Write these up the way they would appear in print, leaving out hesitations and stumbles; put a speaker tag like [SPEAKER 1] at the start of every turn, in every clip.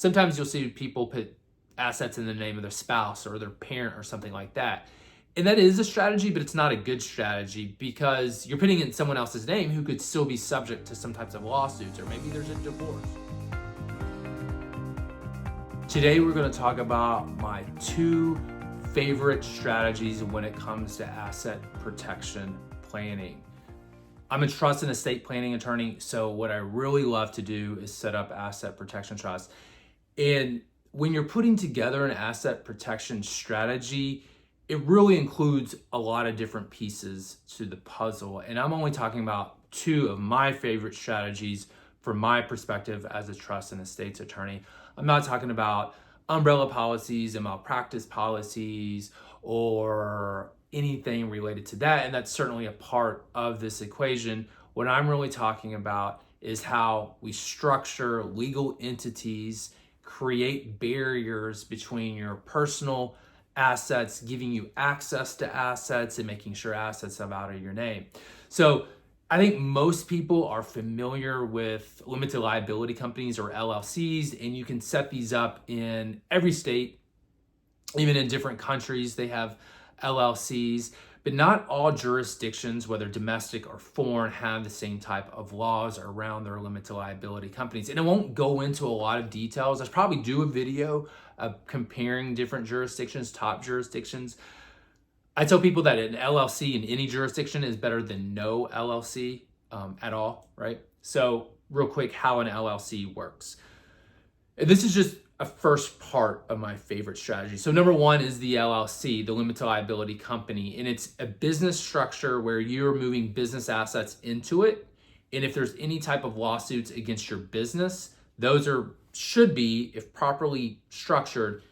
[SPEAKER 1] Sometimes you'll see people put assets in the name of their spouse or their parent or something like that. And that is a strategy, but it's not a good strategy because you're putting it in someone else's name who could still be subject to some types of lawsuits, or maybe there's a divorce. Today, we're going to talk about my 2 favorite strategies when it comes to asset protection planning. I'm a trust and estate planning attorney, so what I really love to do is set up asset protection trusts. And when you're putting together an asset protection strategy, it really includes a lot of different pieces to the puzzle. And I'm only talking about 2 of my favorite strategies from my perspective as a trust and estates attorney. I'm not talking about umbrella policies and malpractice policies or anything related to that. And that's certainly a part of this equation. What I'm really talking about is how we structure legal entities, create barriers between your personal assets, giving you access to assets, and making sure assets are out of your name. So I think most people are familiar with limited liability companies or LLCs, and you can set these up in every state. Even in different countries, they have LLCs, but not all jurisdictions, whether domestic or foreign, have the same type of laws around their limited liability companies. And I won't go into a lot of details. I'll probably do a video of comparing different jurisdictions, top jurisdictions. I tell people that an LLC in any jurisdiction is better than no LLC at all, right? So real quick, how an LLC works. This is just a first part of my favorite strategy. So number 1 is the LLC, the limited liability company, and it's a business structure where you're moving business assets into it. And if there's any type of lawsuits against your business, those should be, if properly structured,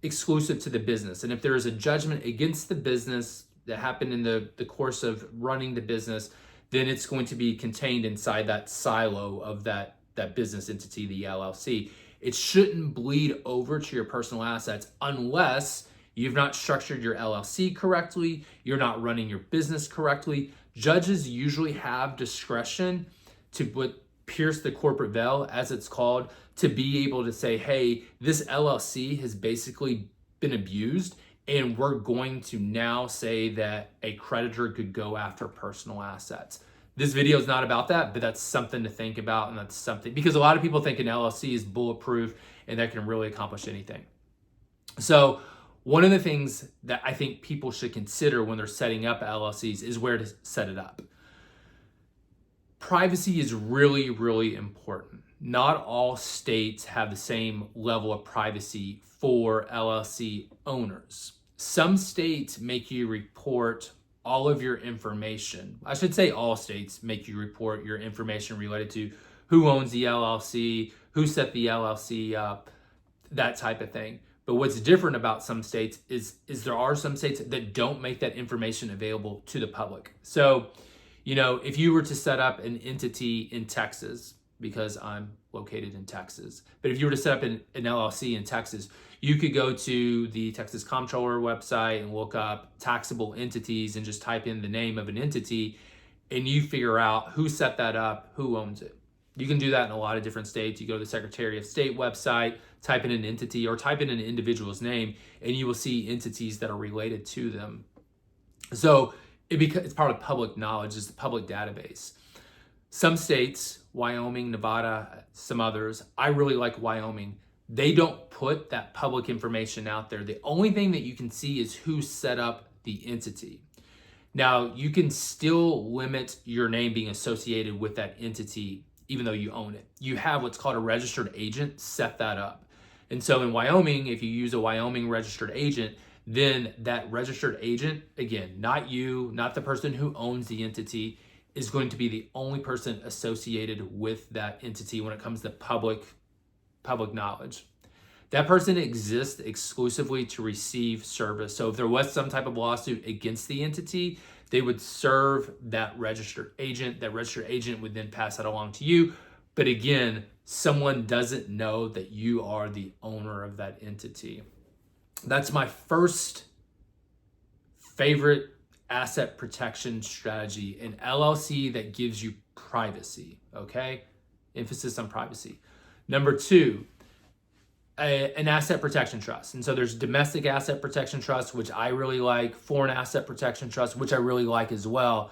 [SPEAKER 1] exclusive to the business. And if there is a judgment against the business that happened in the course of running the business, then it's going to be contained inside that silo of that business entity, the LLC. It shouldn't bleed over to your personal assets unless you've not structured your LLC correctly, you're not running your business correctly. Judges usually have discretion to pierce the corporate veil, as it's called, to be able to say, hey, this LLC has basically been abused, and we're going to now say that a creditor could go after personal assets. This video is not about that, but that's something to think about, and that's something, because a lot of people think an LLC is bulletproof and that can really accomplish anything. So one of the things that I think people should consider when they're setting up LLCs is where to set it up. Privacy is really, really important. Not all states have the same level of privacy for LLC owners. Some states make you report all of your information. I should say all states make you report your information related to who owns the LLC, who set the LLC up, that type of thing. But what's different about some states is there are some states that don't make that information available to the public. So, if you were to set up an entity in Texas, because I'm located in Texas, but if you were to set up an LLC in Texas, you could go to the Texas Comptroller website and look up taxable entities and just type in the name of an entity, and you figure out who set that up, who owns it. You can do that in a lot of different states. You go to the Secretary of State website, type in an entity or type in an individual's name, and you will see entities that are related to them. So it's part of public knowledge, it's the public database. Some states, Wyoming, Nevada, some others, I really like Wyoming. They don't put that public information out there. The only thing that you can see is who set up the entity. Now, you can still limit your name being associated with that entity even though you own it. You have what's called a registered agent set that up. And so in Wyoming, if you use a Wyoming registered agent, then that registered agent, again, not you, not the person who owns the entity, is going to be the only person associated with that entity when it comes to public knowledge. That person exists exclusively to receive service. So if there was some type of lawsuit against the entity, they would serve that registered agent. That registered agent would then pass that along to you. But again, someone doesn't know that you are the owner of that entity. That's my first favorite asset protection strategy, an LLC that gives you privacy, okay? Emphasis on privacy. Number two, an asset protection trust. And so there's domestic asset protection trust, which I really like, foreign asset protection trust, which I really like as well.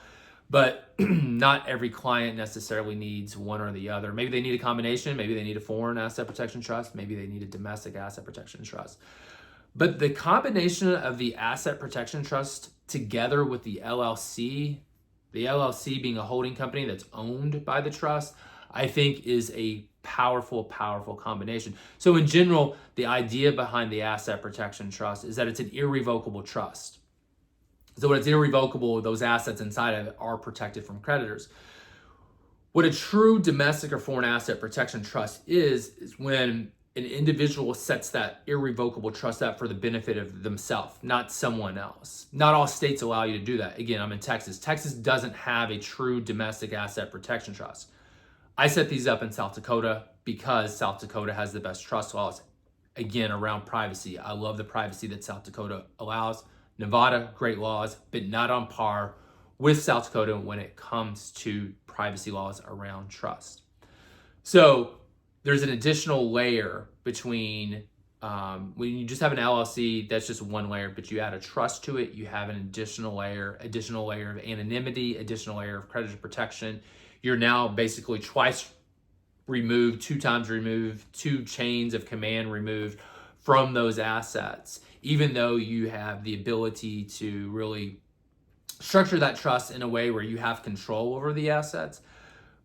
[SPEAKER 1] But not every client necessarily needs one or the other. Maybe they need a combination. Maybe they need a foreign asset protection trust. Maybe they need a domestic asset protection trust. But the combination of the asset protection trust together with the LLC being a holding company that's owned by the trust, I think is a powerful combination. So in general, the idea behind the asset protection trust is that it's an irrevocable trust. So when it's irrevocable, those assets inside of it are protected from creditors. What a true domestic or foreign asset protection trust is when an individual sets that irrevocable trust up for the benefit of themselves, not someone else. Not all states allow you to do that. Again, I'm in Texas. Texas doesn't have a true domestic asset protection trust. I set these up in South Dakota because South Dakota has the best trust laws, again, around privacy. I love the privacy that South Dakota allows. Nevada, great laws, but not on par with South Dakota when it comes to privacy laws around trust. So there's an additional layer between when you just have an LLC, that's just one layer, but you add a trust to it, you have an additional layer of anonymity, additional layer of creditor protection. You're now basically twice removed, 2 times removed, 2 chains of command removed from those assets, even though you have the ability to really structure that trust in a way where you have control over the assets.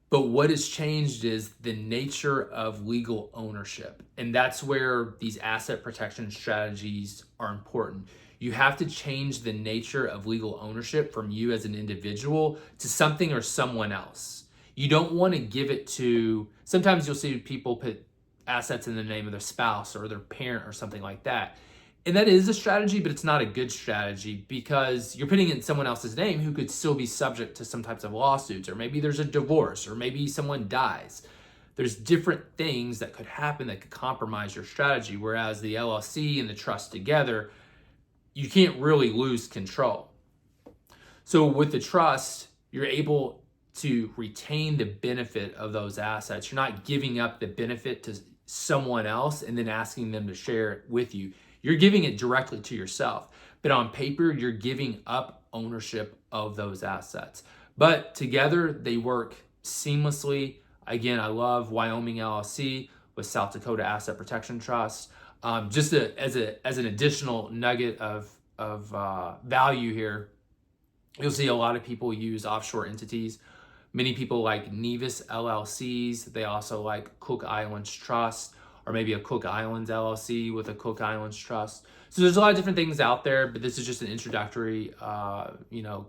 [SPEAKER 1] But what has changed is the nature of legal ownership. And that's where these asset protection strategies are important. You have to change the nature of legal ownership from you as an individual to something or someone else. You don't want to give it to, sometimes you'll see people put assets in the name of their spouse or their parent or something like that. And that is a strategy, but it's not a good strategy because you're putting it in someone else's name who could still be subject to some types of lawsuits, or maybe there's a divorce, or maybe someone dies. There's different things that could happen that could compromise your strategy, whereas the LLC and the trust together, you can't really lose control. So with the trust, you're able to retain the benefit of those assets. You're not giving up the benefit to someone else and then asking them to share it with you. You're giving it directly to yourself, but on paper, you're giving up ownership of those assets. But together, they work seamlessly. Again, I love Wyoming LLC with South Dakota Asset Protection Trust. As an additional nugget of value here, you'll see a lot of people use offshore entities. Many people like Nevis LLCs. They also like Cook Islands Trust, or maybe a Cook Islands LLC with a Cook Islands Trust. So there's a lot of different things out there, but this is just an introductory,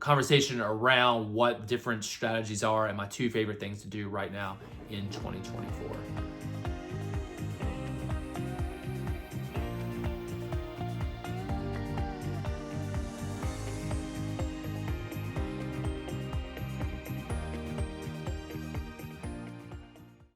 [SPEAKER 1] conversation around what different strategies are and my 2 favorite things to do right now in 2024.